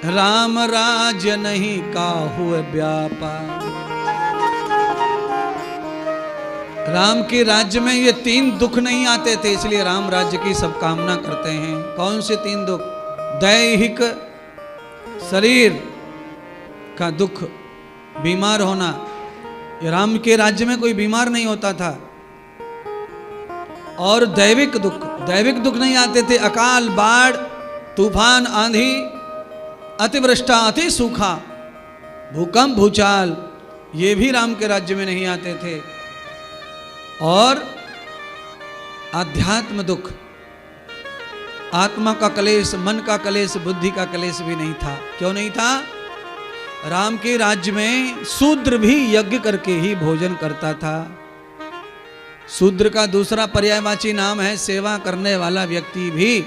राम राज्य नहीं काहू व्यापार। राम के राज्य में ये 3 दुख नहीं आते थे, इसलिए राम राज्य की सब कामना करते हैं। कौन से 3 दुख? दैहिक शरीर का दुख, बीमार होना। ये राम के राज्य में कोई बीमार नहीं होता था। और दैविक दुख नहीं आते थे। अकाल, बाढ़, तूफान, आंधी, अतिवृष्टा, अति सूखा, भूकंप, भूचाल, ये भी राम के राज्य में नहीं आते थे। और आध्यात्म दुख, आत्मा का कलेश, मन का कलेश, बुद्धि का कलेश भी नहीं था। क्यों नहीं था? राम के राज्य में शूद्र भी यज्ञ करके ही भोजन करता था। शूद्र का दूसरा पर्यायवाची नाम है सेवा करने वाला व्यक्ति भी,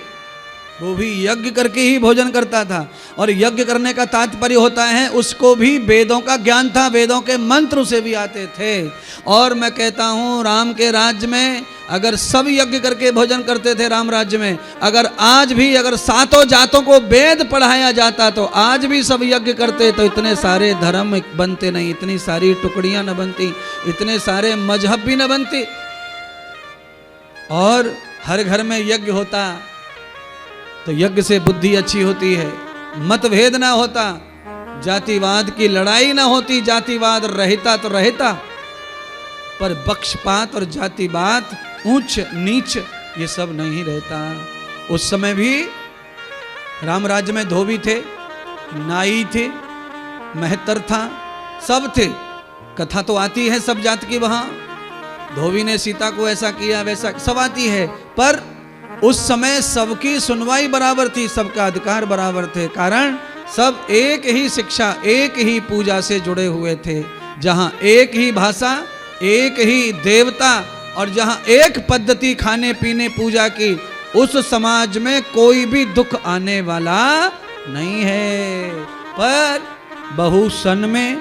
वो भी यज्ञ करके ही भोजन करता था। और यज्ञ करने का तात्पर्य होता है उसको भी वेदों का ज्ञान था, वेदों के मंत्र उसे भी आते थे। और मैं कहता हूँ राम के राज्य में अगर सब यज्ञ करके भोजन करते थे राम राज्य में, अगर आज भी अगर 7 जातों को वेद पढ़ाया जाता तो आज भी सब यज्ञ करते तो इतने सारे धर्म बनते नहीं, इतनी सारी टुकड़ियां न बनती, इतने सारे मजहब भी न बनते। और हर घर में यज्ञ होता तो यज्ञ से बुद्धि अच्छी होती है, मतभेद ना होता, जातिवाद की लड़ाई ना होती। जातिवाद रहता तो रहता, पर पक्षपात और जातिवाद, ऊंच नीच, ये सब नहीं रहता। उस समय भी राम राज्य में धोबी थे, नाई थे, मेहतर था, सब थे। कथा तो आती है सब जात की वहां, धोबी ने सीता को ऐसा किया वैसा, सब आती है। पर उस समय सबकी सुनवाई बराबर थी, सबका अधिकार बराबर थे। कारण सब एक ही शिक्षा, एक ही पूजा से जुड़े हुए थे। जहां एक ही भाषा, एक ही देवता और जहां एक पद्धति खाने पीने पूजा की, उस समाज में कोई भी दुख आने वाला नहीं है। पर बहू सन में,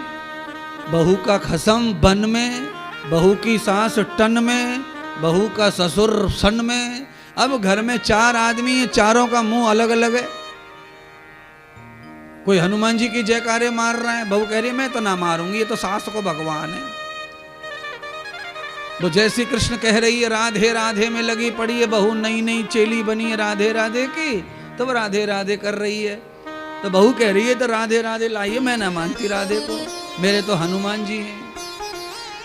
बहू का खसम बन में, बहू की सास टन में, बहू का ससुर सन में। अब घर में 4 आदमी हैं, चारों का मुंह अलग अलग है। कोई हनुमान जी की जयकारे मार रहा है, बहू कह रही है मैं तो ना मारूंगी, ये तो सास को भगवान है। वो जय श्री कृष्ण कह रही है, राधे राधे में लगी पड़ी है, बहू नई नई चेली बनी है राधे राधे की, तो वो राधे राधे कर रही है। तो बहू कह रही है तो राधे राधे लाइए, मैं ना मानती राधे को, मेरे तो हनुमान जी हैं।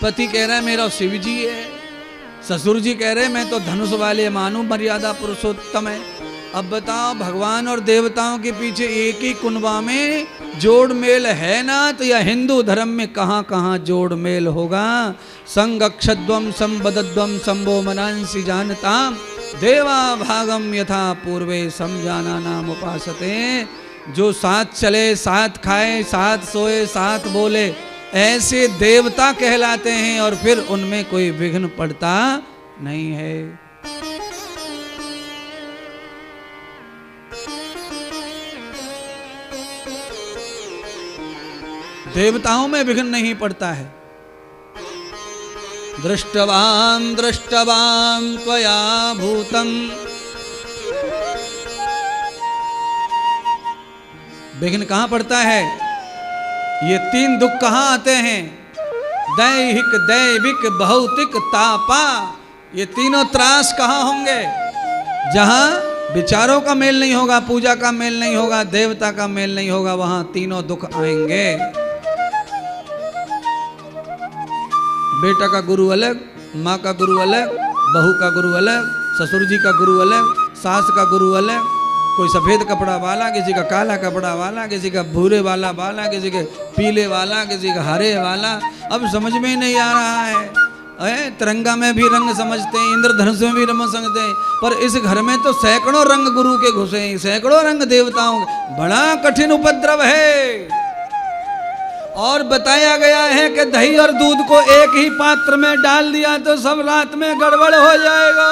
पति कह रहा है मेरा शिव जी है। ससुर जी कह रहे मैं तो धनुष वाले मानू, मर्यादा पुरुषोत्तम है। अब बताओ भगवान और देवताओं के पीछे एक ही कुनबा में जोड़ मेल है ना, तो यह हिंदू धर्म में कहाँ कहाँ जोड़ मेल होगा। संगक्षद्वम संबदद्वम संभो मनांसि जानताम देवा भागम यथा पूर्वे समझाना नाम उपासते। जो साथ चले, साथ खाए, साथ सोए, साथ बोले, ऐसे देवता कहलाते हैं और फिर उनमें कोई विघ्न पड़ता नहीं है। देवताओं में विघ्न नहीं पड़ता है। दृष्टवाम दृष्टवाम त्वया भूतम, विघ्न कहां पड़ता है? ये 3 दुख कहां आते हैं? दैहिक, दैविक, भौतिक, तापा। ये तीनों त्रास कहां होंगे? जहां विचारों का मेल नहीं होगा, पूजा का मेल नहीं होगा, देवता का मेल नहीं होगा, वहां तीनों दुख आएंगे। बेटा का गुरु अलग, माँ का गुरु अलग, बहू का गुरु अलग, ससुर जी का गुरु अलग, सास का गुरु अलग। कोई सफ़ेद कपड़ा वाला, किसी का काला कपड़ा वाला, किसी का भूरे वाला वाला, किसी के पीले वाला, किसी का हरे वाला। अब समझ में नहीं आ रहा है। तिरंगा में भी रंग समझते हैं, इंद्रधनुष में भी रंग समझते हैं, पर इस घर में तो सैकड़ों रंग गुरु के घुसे हैं, सैकड़ों रंग देवताओं। बड़ा कठिन उपद्रव है। और बताया गया है कि दही और दूध को एक ही पात्र में डाल दिया तो सब रात में गड़बड़ हो जाएगा।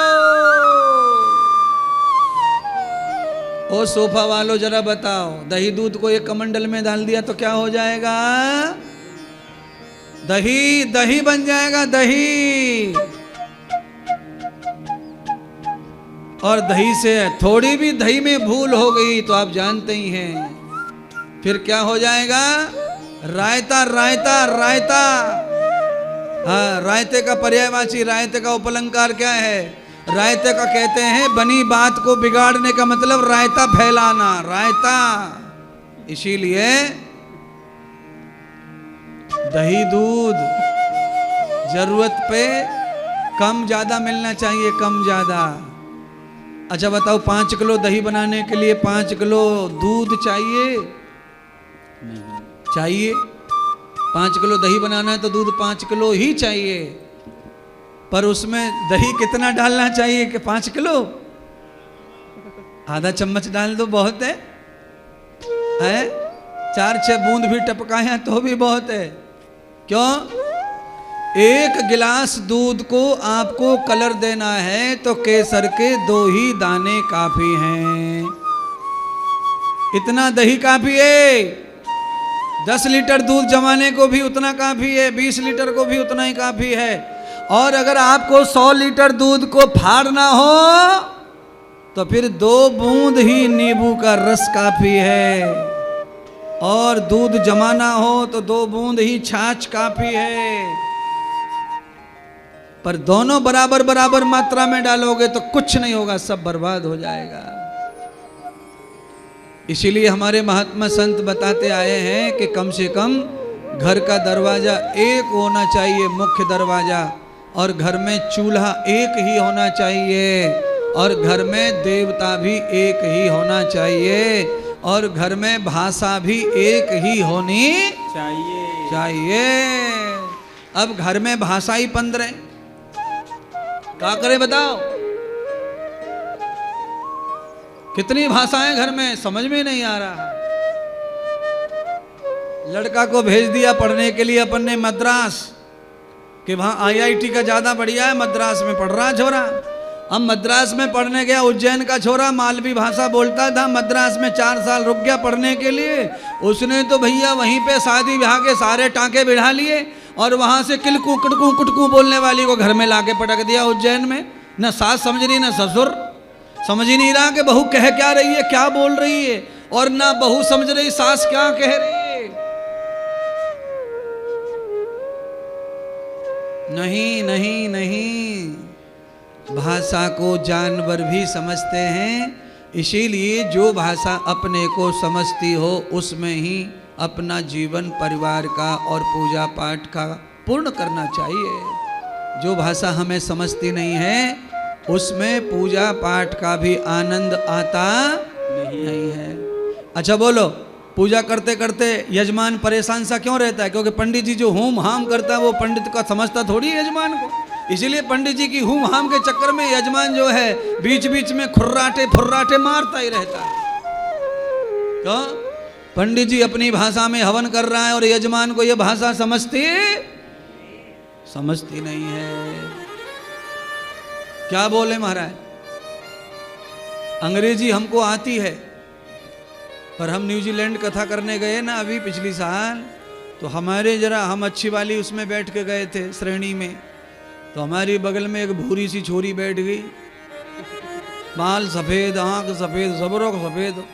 ओ सोफा वालों जरा बताओ, दही दूध को एक कमंडल में डाल दिया तो क्या हो जाएगा? दही दही बन जाएगा, दही। और दही से थोड़ी भी दही में भूल हो गई तो आप जानते ही हैं फिर क्या हो जाएगा? रायता रायता रायता। हाँ, रायते का पर्यायवाची, रायते का उपलंकार क्या है? रायते का कहते हैं बनी बात को बिगाड़ने का मतलब रायता फैलाना, रायता। इसीलिए दही दूध जरूरत पे कम ज्यादा मिलना चाहिए, कम ज्यादा। अच्छा बताओ, 5 किलो दही बनाने के लिए 5 किलो दूध चाहिए? नहीं चाहिए। 5 किलो दही बनाना है तो दूध 5 किलो ही चाहिए। पर उसमें दही कितना डालना चाहिए कि 5 किलो? आधा चम्मच डाल दो, बहुत है, 4-6 बूंद भी टपकाए तो भी बहुत है। क्यों? 1 गिलास दूध को आपको कलर देना है तो केसर के 2 ही दाने काफी हैं। इतना दही काफी है। 10 लीटर दूध जमाने को भी उतना काफी है, 20 लीटर को भी उतना ही काफी है। और अगर आपको 100 लीटर दूध को फाड़ना हो तो फिर 2 बूंद ही नींबू का रस काफी है। और दूध जमाना हो तो 2 बूंद ही छाछ काफी है। पर दोनों बराबर बराबर मात्रा में डालोगे तो कुछ नहीं होगा, सब बर्बाद हो जाएगा। इसीलिए हमारे महात्मा संत बताते आए हैं कि कम से कम घर का दरवाजा एक होना चाहिए, मुख्य दरवाजा, और घर में चूल्हा एक ही होना चाहिए, और घर में देवता भी एक ही होना चाहिए, और घर में भाषा भी एक ही होनी चाहिए। अब घर में भाषा ही 15, क्या करें बताओ? कितनी भाषाएं घर में, समझ में नहीं आ रहा। लड़का को भेज दिया पढ़ने के लिए अपन ने मद्रास, कि वहां IIT का ज्यादा बढ़िया है, मद्रास में पढ़ रहा छोरा। अब मद्रास में पढ़ने गया, उज्जैन का छोरा मालवी भाषा बोलता था, मद्रास में 4 साल रुक गया पढ़ने के लिए। उसने तो भैया वहीं पे शादी ब्याह के सारे टांके बिढ़ा लिए, और वहां से किलकू कुटकू कुटकू बोलने वाली को घर में लाके पटक दिया उज्जैन में। न सास समझ रही न ससुर समझ ही नहीं रहा कि बहू कह क्या रही है, क्या बोल रही है, और ना बहू समझ रही सास क्या कह रही है। नहीं नहीं नहीं, भाषा को जानवर भी समझते हैं। इसीलिए जो भाषा अपने को समझती हो उसमें ही अपना जीवन परिवार का और पूजा पाठ का पूर्ण करना चाहिए। जो भाषा हमें समझती नहीं है उसमें पूजा पाठ का भी आनंद आता नहीं है। अच्छा बोलो, पूजा करते करते यजमान परेशान सा क्यों रहता है? क्योंकि पंडित जी जो हूम हाम करता है वो पंडित का समझता थोड़ी है यजमान को। इसीलिए पंडित जी की हूम हाम के चक्कर में यजमान जो है बीच बीच में खुर्राटे फुर्राटे मारता ही रहता है। क्यों? पंडित जी अपनी भाषा में हवन कर रहा है और यजमान को यह भाषा समझती नहीं है। क्या बोले महाराज, अंग्रेजी हमको आती है, पर हम न्यूजीलैंड कथा करने गए ना अभी पिछली साल, तो हमारे जरा हम अच्छी वाली उसमें बैठ के गए थे श्रेणी में, तो हमारी बगल में एक भूरी सी छोरी बैठ गई, बाल सफेद, आंख सफेद, जबरों सफेद।